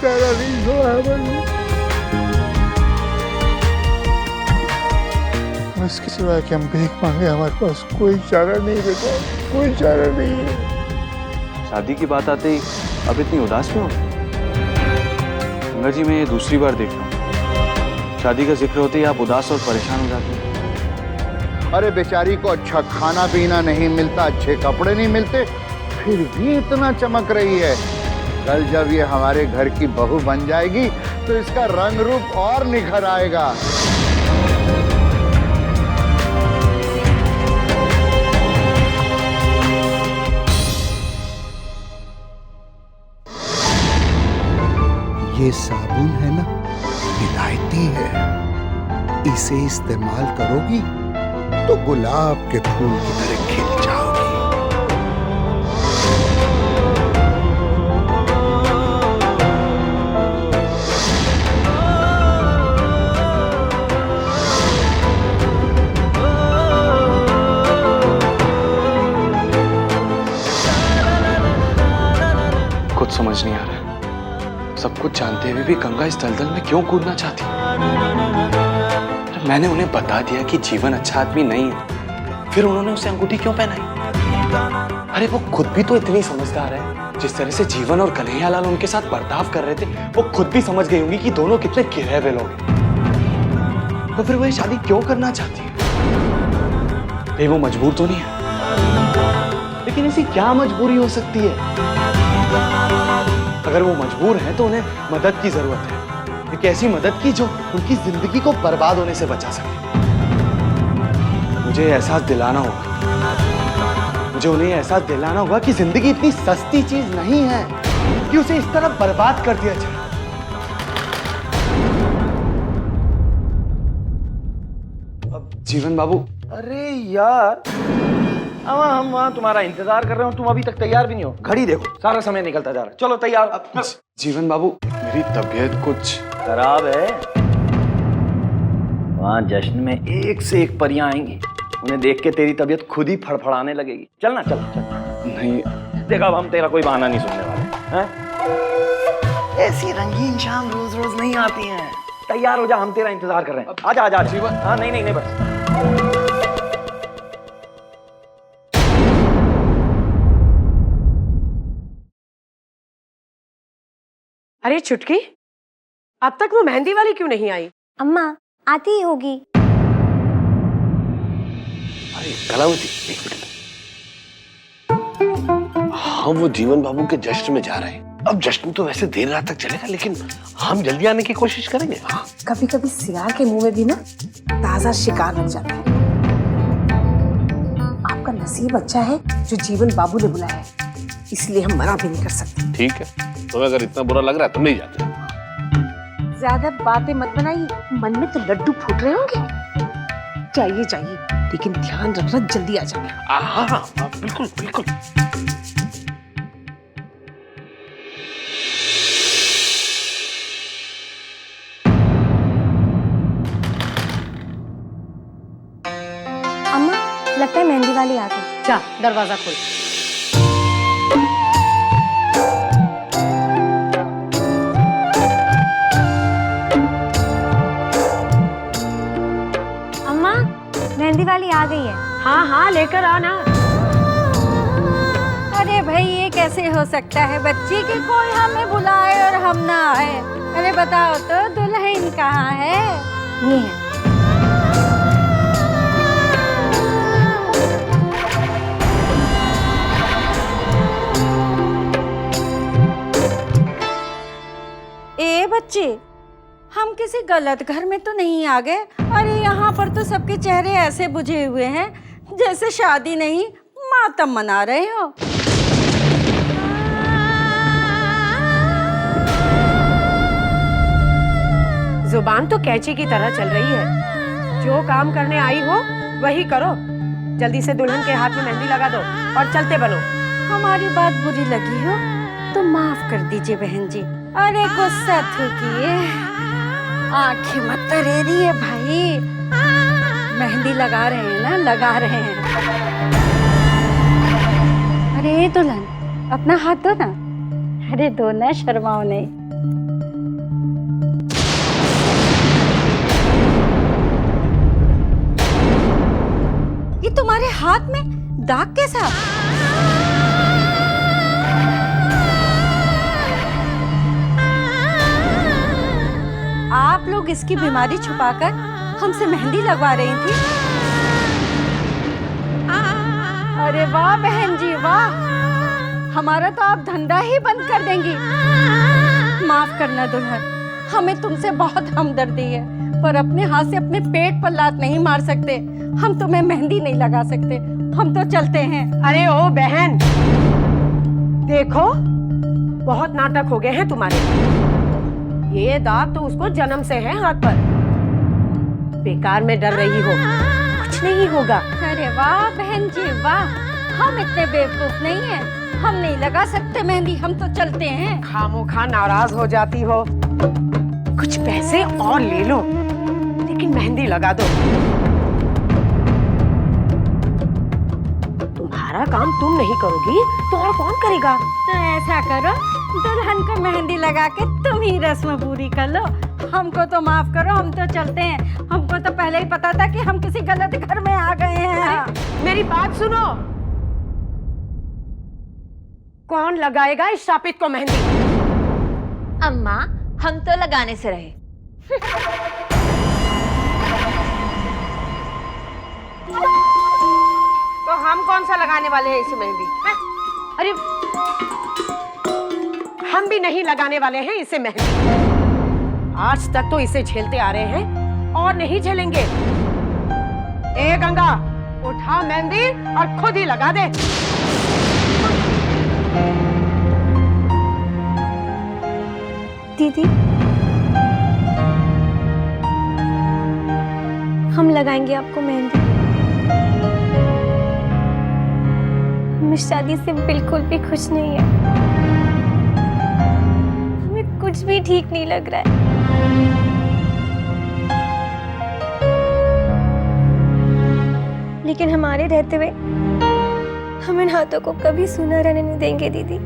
चारा नहीं हुआ हमारे। इसके सिवा कि हम भीख मांगे, हमारे पास कोई चारा नहीं बेटा, कोई चारा नहीं है। शादी की बात आते ही अब इतनी उदास क्यों? गंगा जी मैं ये दूसरी बार देख रहा हूँ, शादी का जिक्र होते ही आप उदास और परेशान हो जाते हैं। अरे बेचारी को अच्छा खाना पीना नहीं मिलता, अच्छे कपड़े नहीं मिलते, फिर भी इतना चमक रही है। कल जब ये हमारे घर की बहू बन जाएगी तो इसका रंग रूप और निखर आएगा। ये साबुन है ना, विलायती है। इसे इस्तेमाल करोगी तो गुलाब के फूल की तरह खिल जाओगी। कुछ समझ नहीं आ रहा है, सब कुछ जानते हुए भी गंगा इस दलदल में क्यों कूदना चाहती है? मैंने उन्हें बता दिया कि जीवन अच्छा आदमी नहीं है, फिर उन्होंने उसे अंगूठी क्यों पहनाई? अरे वो खुद भी तो इतनी समझदार है, जिस तरह से जीवन और कन्हैयालाल उनके साथ बर्ताव कर रहे थे, वो खुद भी समझ गई होंगी कि दोनों कितने गिरे हुए लोग हैं। तो फिर वो ये शादी क्यों करना चाहती है? कहीं वो मजबूर तो नहीं है? लेकिन ऐसी क्या मजबूरी हो सकती है? अगर वो मजबूर हैं तो उन्हें मदद की जरूरत है, एक ऐसी मदद की जो उनकी जिंदगी को बर्बाद होने से बचा सके। मुझे एहसास दिलाना होगा, मुझे उन्हें एहसास दिलाना होगा कि जिंदगी इतनी सस्ती चीज नहीं है कि उसे इस तरह बर्बाद कर दिया जाए। अब जीवन बाबू, अरे यार, अब हम वहाँ तुम्हारा इंतजार कर रहे हो, तुम अभी तक तैयार भी नहीं हो। घड़ी देखो, सारा समय निकलता जा रहा है। चलो तैयार। जीवन बाबू, मेरी तबीयत कुछ खराब है। वहाँ जश्न में एक से एक परियां आएंगी, उन्हें देख के तेरी तबीयत खुद ही फड़फड़ाने लगेगी। चलना, चल चल। नहीं, देखा, अब हम तेरा कोई बहाना नहीं सुनने वाले हैं। ऐसी रंगीन शाम रोज रोज नहीं आती हैं। तैयार हो जा, हम तेरा इंतजार कर रहे हैं। आजा आजा जीवन। हाँ, नहीं नहीं नहीं, बस। अरे चुटकी, अब तक वो मेहंदी वाली क्यों नहीं आई? अम्मा आती ही होगी। अरे कलावती, एक मिनट। हम वो जीवन बाबू के जश्न में जा रहे हैं। अब जश्न तो वैसे देर रात तक चलेगा, लेकिन हम जल्दी आने की कोशिश करेंगे। कभी कभी सियार के मुंह में भी ना ताजा शिकार लग जाता है। आपका नसीब अच्छा है जो जीवन बाबू ने बुलाया है, इसलिए हम मना भी नहीं कर सकते। ठीक है, तो अगर इतना बुरा लग रहा है तो नहीं जाते। ज्यादा बातें मत बनाइए, मन में तो लड्डू फूट रहे होंगे। जाइए जाइए, लेकिन ध्यान रखना जल्दी आ जाना। हाँ हाँ, बिल्कुल बिल्कुल। अम्मा लगता है मेहंदी वाली आ गई। जा, दरवाजा खोल। मेहंदी वाली आ गई है। हाँ हाँ, लेकर आना। अरे भाई, ये कैसे हो सकता है? बच्ची की कोई हमें बुलाए और हम ना आए। अरे बताओ तो, दुल्हन कहाँ है? ये है। ए बच्चे, हम किसी गलत घर में तो नहीं आ गए? अरे यहाँ पर तो सबके चेहरे ऐसे बुझे हुए हैं जैसे शादी नहीं मातम मना रहे हो। जुबान तो कैंची की तरह चल रही है। जो काम करने आई हो वही करो। जल्दी से दुल्हन के हाथ में मेहंदी लगा दो और चलते बनो। हमारी बात बुरी लगी हो तो माफ कर दीजिए बहन जी। अरे गुस्सा थूकिए, आंखें मत तरेरिए भाई। मेहंदी लगा रहे हैं ना, लगा रहे हैं। अरे दुल्हन, अपना हाथ दो ना। अरे दो ना, शर्माओ नहीं। तुम्हारे हाथ में दाग के साथ? आप लोग इसकी बीमारी छुपाकर हमसे मेहंदी लगवा रही थी। अरे वाह बहन जी वाह, हमारा तो आप धंधा ही बंद कर देंगी। माफ करना दुल्हन, हमें तुमसे बहुत हमदर्दी है, पर अपने हाथ से अपने पेट पर लात नहीं मार सकते। हम तुम्हें मेहंदी नहीं लगा सकते, हम तो चलते हैं। अरे ओ बहन, देखो बहुत नाटक हो गए हैं तुम्हारे। ये दाग तो उसको जन्म से है हाथ पर। बेकार में डर रही हो, कुछ नहीं होगा। अरे वाह बहन जी वाह, हम इतने बेवकूफ नहीं हैं, हम नहीं लगा सकते मेहंदी, हम तो चलते हैं। खामोखा नाराज हो जाती हो। कुछ पैसे और ले लो, लेकिन मेहंदी लगा दो। तुम्हारा काम तुम नहीं करोगी तो और कौन करेगा? तो ऐसा करो, दुल्हन को मेहंदी लगा के तुम ही रस्म पूरी कर लो। हमको तो माफ करो, हम तो चलते हैं। हमको तो पहले ही पता था कि हम किसी गलत घर में आ गए हैं। मेरी बात सुनो, कौन लगाएगा इस शापित को मेहंदी? अम्मा, हम तो लगाने से रहे। तो हम कौन सा लगाने वाले हैं इसे मेहंदी? अरे हम भी नहीं लगाने वाले हैं इसे मेहंदी। आज तक तो इसे झेलते आ रहे हैं और नहीं झेलेंगे। ए गंगा, उठा मेहंदी और खुद ही लगा दे। दीदी, हम लगाएंगे आपको मेहंदी। हम इस शादी से बिल्कुल भी खुश नहीं है। हमें कुछ भी ठीक नहीं लग रहा है। लेकिन हमारे रहते हुए हम इन हाथों को कभी सूना रहने नहीं देंगे दीदी,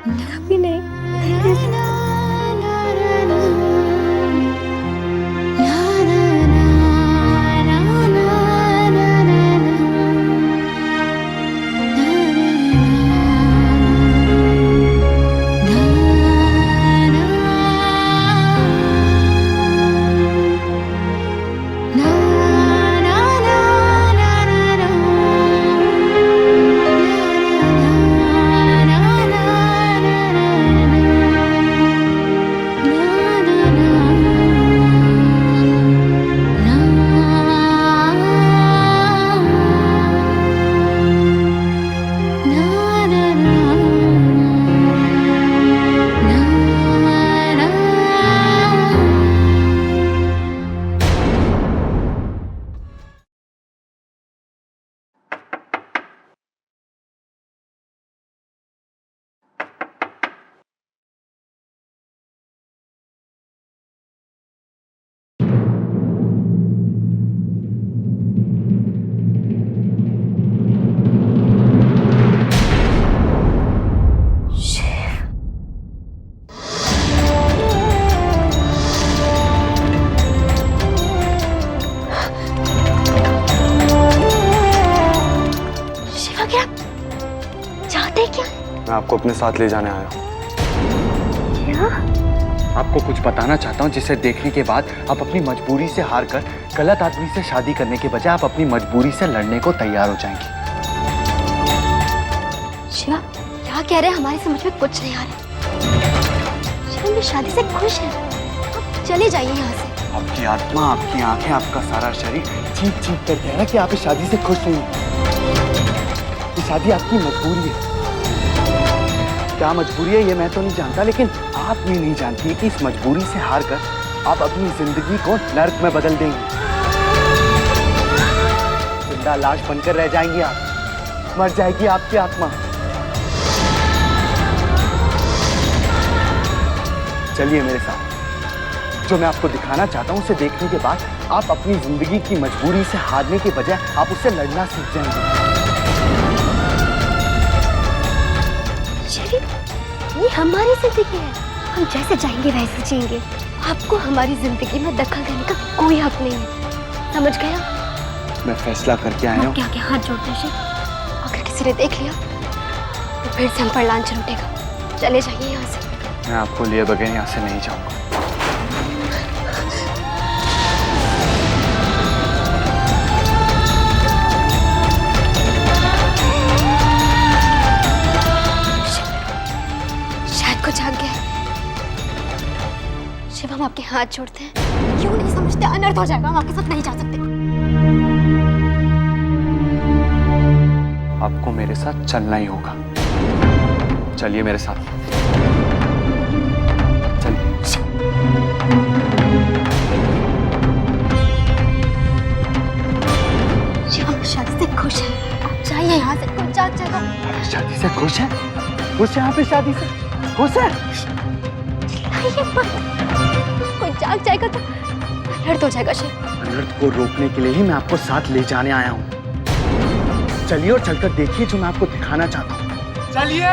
कभी नहीं। मैं आपको अपने साथ ले जाने आया हूँ। आपको कुछ बताना चाहता हूँ जिसे देखने के बाद आप अपनी मजबूरी से हार कर गलत आदमी से शादी करने के बजाय आप अपनी मजबूरी से लड़ने को तैयार हो जाएंगी। शिवा, क्या कह रहे हैं? हमारी समझ में कुछ नहीं आ रहा। शिवा, हम शादी से खुश हैं। आप चले जाइए यहाँ से। आपकी आत्मा, आपकी आंखें, आपका सारा शरीर चीख चीख कर कह रहा है कि आप इस शादी से खुश नहीं हैं। ये शादी आपकी मजबूरी है। क्या मजबूरी है ये मैं तो नहीं जानता, लेकिन आप ये नहीं जानती कि इस मजबूरी से हार कर आप अपनी जिंदगी को नर्क में बदल देंगी। जिंदा लाश बनकर रह जाएंगी आप, मर जाएगी आपकी आत्मा। चलिए मेरे साथ, जो मैं आपको दिखाना चाहता हूँ उसे देखने के बाद आप अपनी जिंदगी की मजबूरी से हारने के बजाय आप उससे लड़ना सीख जाएंगे। ये हमारी जिंदगी है, हम जैसे चाहेंगे वैसे जिएंगे। आपको हमारी जिंदगी में दखल देने का कोई हक नहीं है, समझ गया? मैं फैसला करके आया हूँ। क्या क्या हाथ जोड़ते हैं शिव। अगर किसी ने देख लिया तो फिर से हम पर लांछन उठेगा। चले जाइए यहाँ से। मैं आपको लिए बगैर यहाँ से नहीं जाऊंगा। शायद कुछ जाग गया। शिव हम आपके हाथ जोड़ते हैं। क्यों नहीं समझते? अनर्थ हो जाएगा, हम आपके साथ नहीं जा सकते। आपको मेरे साथ चलना ही होगा। चलिए मेरे साथ। चलिए। हम शादी से खुश हैं। आप जाइए यहाँ से, कुछ जाग जाएगा। शादी से खुश है? खुश है? आप इस शादी से खुश है? चिल्लाइए मत। कोई जाग जाएगा तो अनर्थ हो जाएगा शिव। अनर्थ को रोकने के लिए ही मैं आपको साथ ले जाने आया हूँ। चलिए और चलकर देखिए जो मैं आपको दिखाना चाहता हूँ। चलिए।